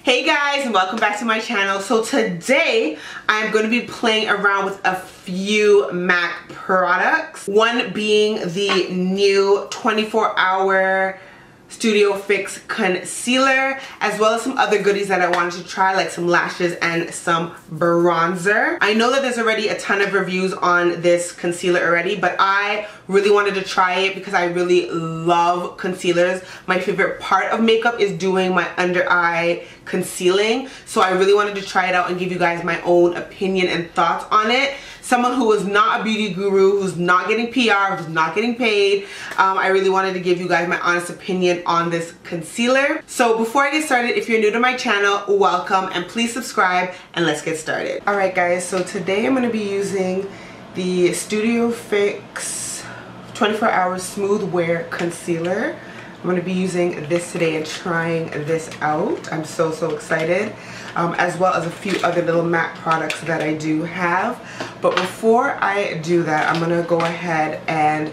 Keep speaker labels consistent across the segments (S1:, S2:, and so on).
S1: Hey guys, and welcome back to my channel. So today I'm going to be playing around with a few MAC products. One being the new 24-hour Studio Fix concealer, as well as some other goodies that I wanted to try, like some lashes and some bronzer. I know that there's already a ton of reviews on this concealer already, but I really wanted to try it because I really love concealers. My favorite part of makeup is doing my under eye concealing, so I really wanted to try it out and give you guys my own opinion and thoughts on it. Someone who is not a beauty guru, who's not getting PR, who's not getting paid, I really wanted to give you guys my honest opinion on this concealer. So before I get started, if you're new to my channel, welcome, and please subscribe, and let's get started. Alright guys, so today I'm going to be using the Studio Fix 24 Hour Smooth Wear Concealer. I'm going to be using this today and trying this out. I'm so excited. As well as a few other little MAC products that I do have. But before I do that, I'm going to go ahead and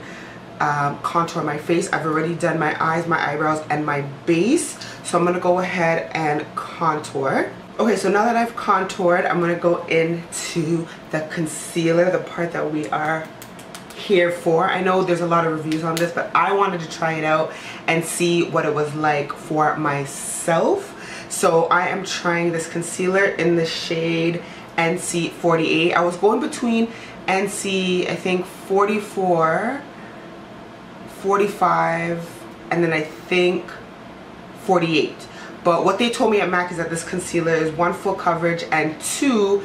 S1: contour my face. I've already done my eyes, my eyebrows, and my base. So I'm going to go ahead and contour. Okay, so now that I've contoured, I'm going to go into the concealer, the part that we are here for. I know there's a lot of reviews on this, but I wanted to try it out and see what it was like for myself. So I am trying this concealer in the shade NC48. I was going between NC, I think 44, 45, and then I think 48. But what they told me at MAC is that this concealer is 1, full coverage, and 2,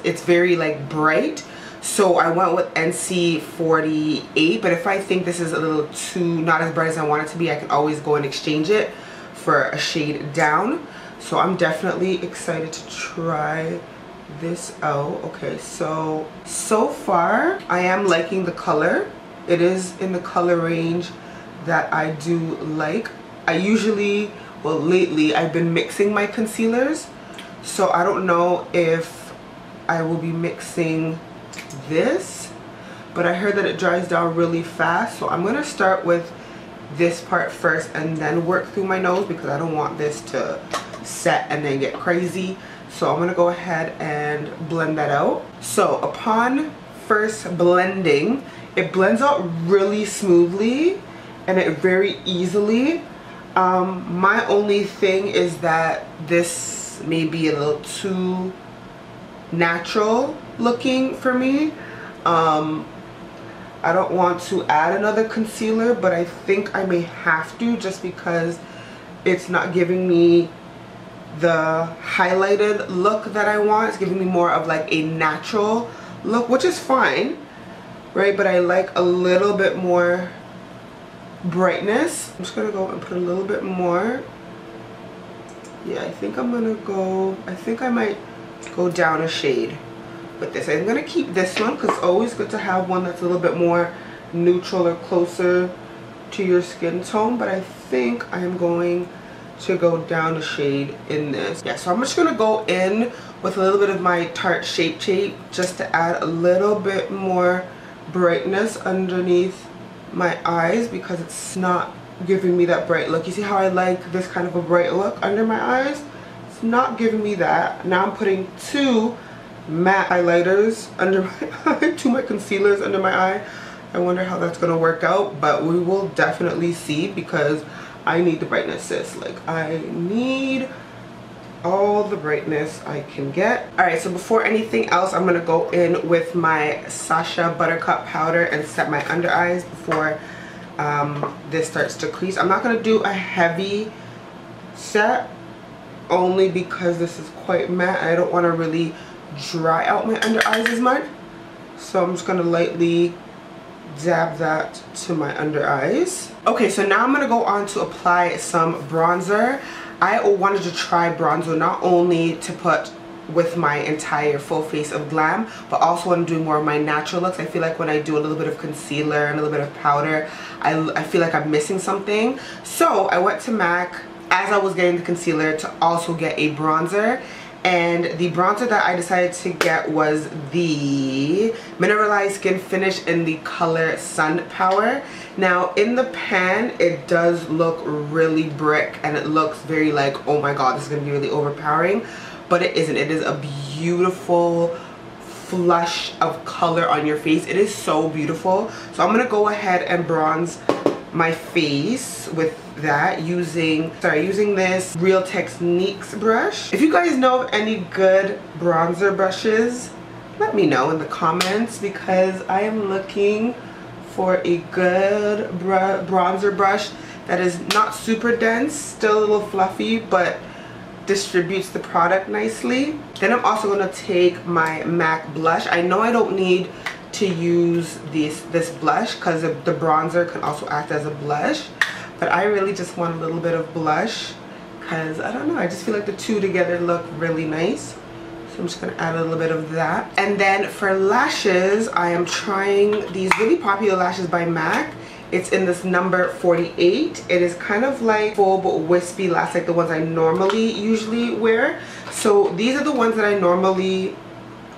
S1: it's very like bright. So I went with NC48, but if I think this is a little too not as bright as I want it to be, I can always go and exchange it for a shade down. So I'm definitely excited to try this out. Okay, so far I am liking the color. It is in the color range that I do like. I usually, well, lately I've been mixing my concealers, so I don't know if I will be mixing this, but I heard that it dries down really fast, so I'm gonna start with this part first and then work through my nose because I don't want this to set and then get crazy. So I'm gonna go ahead and blend that out. So upon first blending, it blends out really smoothly and it very easily. My only thing is that this may be a little too natural looking for me. I don't want to add another concealer, but I think I may have to, just because it's not giving me the highlighted look that I want. It's giving me more of like a natural look, which is fine, right? But I like a little bit more brightness. I'm just gonna go and put a little bit more. Yeah, I think I might go down a shade with this. I'm gonna keep this one because it's always good to have one that's a little bit more neutral or closer to your skin tone, but I think I am going to go down a shade in this. Yeah, so I'm just gonna go in with a little bit of my Tarte Shape Tape just to add a little bit more brightness underneath my eyes because it's not giving me that bright look. You see how I like this kind of a bright look under my eyes? It's not giving me that. Now I'm putting 2 matte highlighters under my eye, 2 matte concealers under my eye. I wonder how that's gonna work out, but we will definitely see because I need the brightness, sis. Like, I need all the brightness I can get. Alright, so before anything else, I'm gonna go in with my Sacha Buttercup powder and set my under eyes before this starts to crease. I'm not gonna do a heavy set only because this is quite matte. I don't want to really dry out my under eyes as much, so I'm just gonna lightly dab that to my under eyes. Okay, so now I'm gonna go on to apply some bronzer. I wanted to try bronzer not only to put with my entire full face of glam, but also when I'm doing more of my natural looks. I feel like when I do a little bit of concealer and a little bit of powder, I feel like I'm missing something. So I went to MAC as I was getting the concealer to also get a bronzer, And the bronzer that I decided to get was the Mineralized Skin Finish in the color Sun Power. Now in the pan it does look really brick and it looks very like, oh my god, this is going to be really overpowering, but it isn't. It is a beautiful flush of color on your face. It is so beautiful. So I'm going to go ahead and bronze my face with that using this Real Techniques brush. If you guys know of any good bronzer brushes, let me know in the comments, because I am looking for a good bronzer brush that is not super dense, still a little fluffy, but distributes the product nicely. Then I'm also going to take my MAC blush. I know I don't need to use this blush because the bronzer can also act as a blush, but I really just want a little bit of blush because I don't know, I just feel like the two together look really nice. So I'm just going to add a little bit of that. And then for lashes, I am trying these really popular lashes by MAC. It's in this number 48. It is kind of like full but wispy lash, like the ones I normally usually wear. So these are the ones that I normally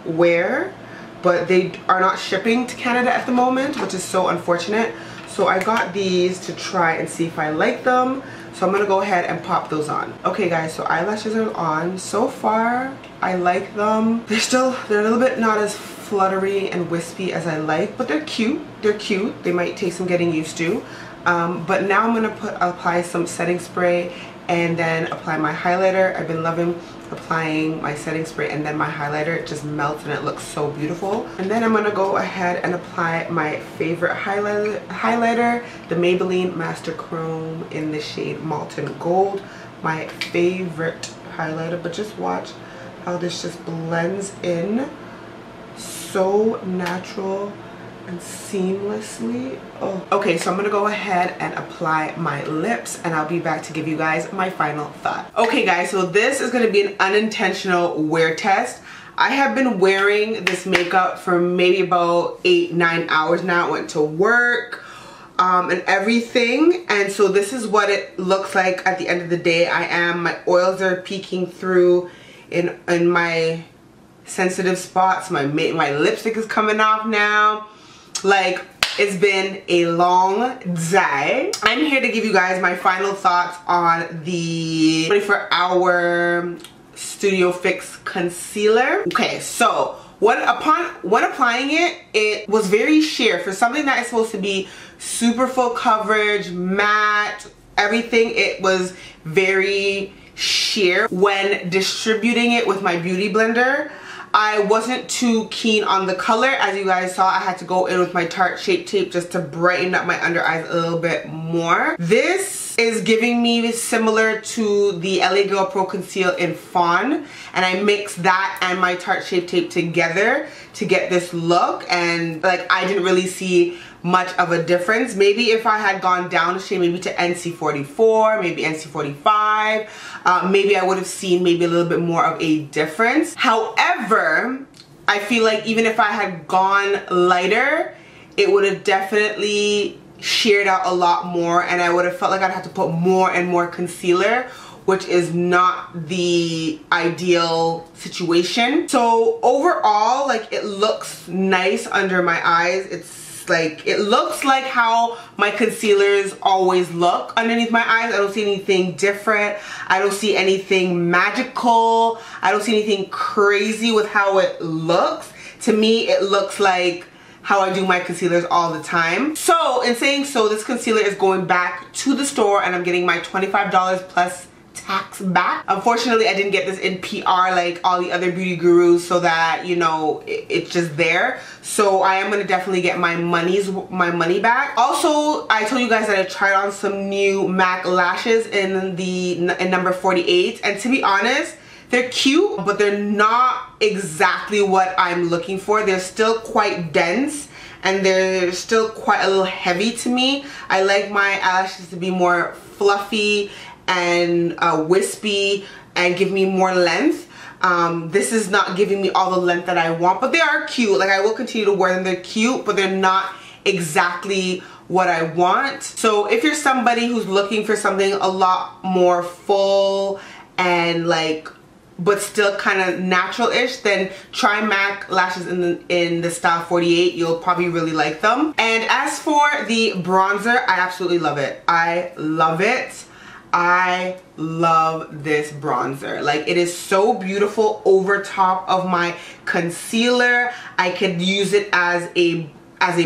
S1: wear, but they are not shipping to Canada at the moment, which is so unfortunate. So I got these to try and see if I like them. So I'm gonna go ahead and pop those on. Okay guys, so eyelashes are on. So far, I like them. They're a little bit not as fluttery and wispy as I like, but they're cute. They're cute. They might take some getting used to. But now I'm gonna apply some setting spray and then apply my highlighter. I've been loving applying my setting spray and then my highlighter. It just melts and it looks so beautiful. And then I'm gonna go ahead and apply my favorite highlighter, the Maybelline Master Chrome in the shade Molten Gold. My favorite highlighter, but just watch how this just blends in so natural and seamlessly. Oh. Okay, so I'm gonna go ahead and apply my lips and I'll be back to give you guys my final thought. Okay guys, so this is gonna be an unintentional wear test. I have been wearing this makeup for maybe about 8-9 hours now. I went to work and everything, and so this is what it looks like at the end of the day. My oils are peeking through in my sensitive spots. My lipstick is coming off now. Like, it's been a long day. I'm here to give you guys my final thoughts on the 24-hour Studio Fix concealer. Okay, so when applying it, it was very sheer. For something that is supposed to be super full coverage, matte, everything, it was very sheer. When distributing it with my beauty blender, I wasn't too keen on the color. As you guys saw, I had to go in with my Tarte Shape Tape just to brighten up my under eyes a little bit more. This is giving me similar to the LA Girl Pro Conceal in Fawn, and I mixed that and my Tarte Shape Tape together to get this look, and like I didn't really see much of a difference. Maybe if I had gone down a shade, maybe to NC44, maybe NC45, maybe I would have seen maybe a little bit more of a difference. However, I feel like even if I had gone lighter, it would have definitely sheared out a lot more, and I would have felt like I'd have to put more and more concealer, which is not the ideal situation. So overall, like, it looks nice under my eyes. It looks like how my concealers always look underneath my eyes. I don't see anything different. I don't see anything magical. I don't see anything crazy with how it looks. To me, it looks like how I do my concealers all the time. So in saying so, this concealer is going back to the store and I'm getting my $25 plus tax back. Unfortunately, I didn't get this in PR like all the other beauty gurus, so that, you know, it's just there. So I am gonna definitely get my money back. Also, I told you guys that I tried on some new MAC lashes in number 48, and to be honest, they're cute, but they're not exactly what I'm looking for. They're still quite dense and they're still quite a little heavy to me. I like my eyelashes to be more fluffy and wispy and give me more length. This is not giving me all the length that I want, but they are cute. Like, I will continue to wear them. They're cute, but they're not exactly what I want. So if you're somebody who's looking for something a lot more full and like but still kind of natural-ish, then try MAC lashes in the style 48. You'll probably really like them. And as for the bronzer, I absolutely love it. I love it. I love this bronzer. Like, it is so beautiful over top of my concealer. I could use it as a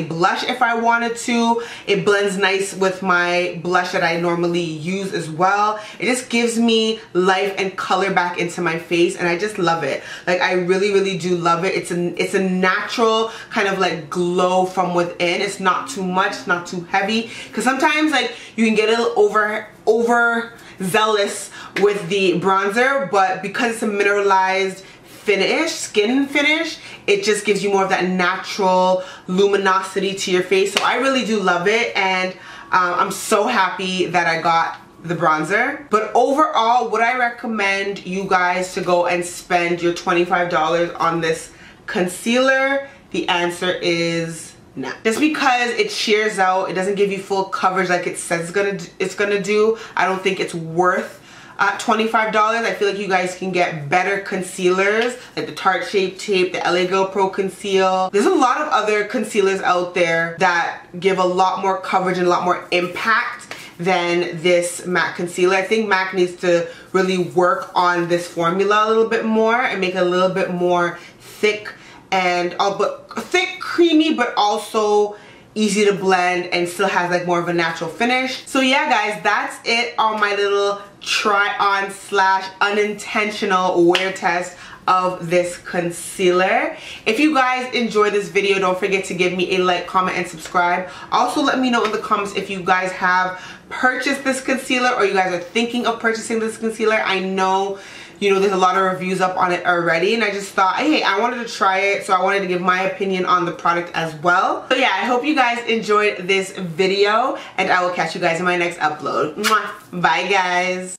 S1: blush if I wanted to. It blends nice with my blush that I normally use as well. It just gives me life and color back into my face, and I just love it. Like, I really, really do love it. It's a natural kind of like glow from within. It's not too much, not too heavy, because sometimes like you can get a little overzealous with the bronzer, but because it's a mineralized finish, skin finish, it just gives you more of that natural luminosity to your face. So I really do love it, and I'm so happy that I got the bronzer. But overall, would I recommend you guys to go and spend your $25 on this concealer? The answer is no. Just because it shears out, it doesn't give you full coverage like it says it's gonna do. I don't think it's worth $25. I feel like you guys can get better concealers, like the Tarte Shape Tape, the LA Girl Pro Conceal. There's a lot of other concealers out there that give a lot more coverage and a lot more impact than this MAC concealer. I think MAC needs to really work on this formula a little bit more and make it a little bit more thick and thick, creamy, but also easy to blend and still has like more of a natural finish. So yeah guys, that's it on my little try on / unintentional wear test of this concealer. If you guys enjoyed this video, don't forget to give me a like, comment, and subscribe. Also let me know in the comments if you guys have purchased this concealer or you guys are thinking of purchasing this concealer. I know, you know, there's a lot of reviews up on it already, and I just thought, hey, I wanted to try it, so I wanted to give my opinion on the product as well. So yeah, I hope you guys enjoyed this video, and I will catch you guys in my next upload. Mwah. Bye guys.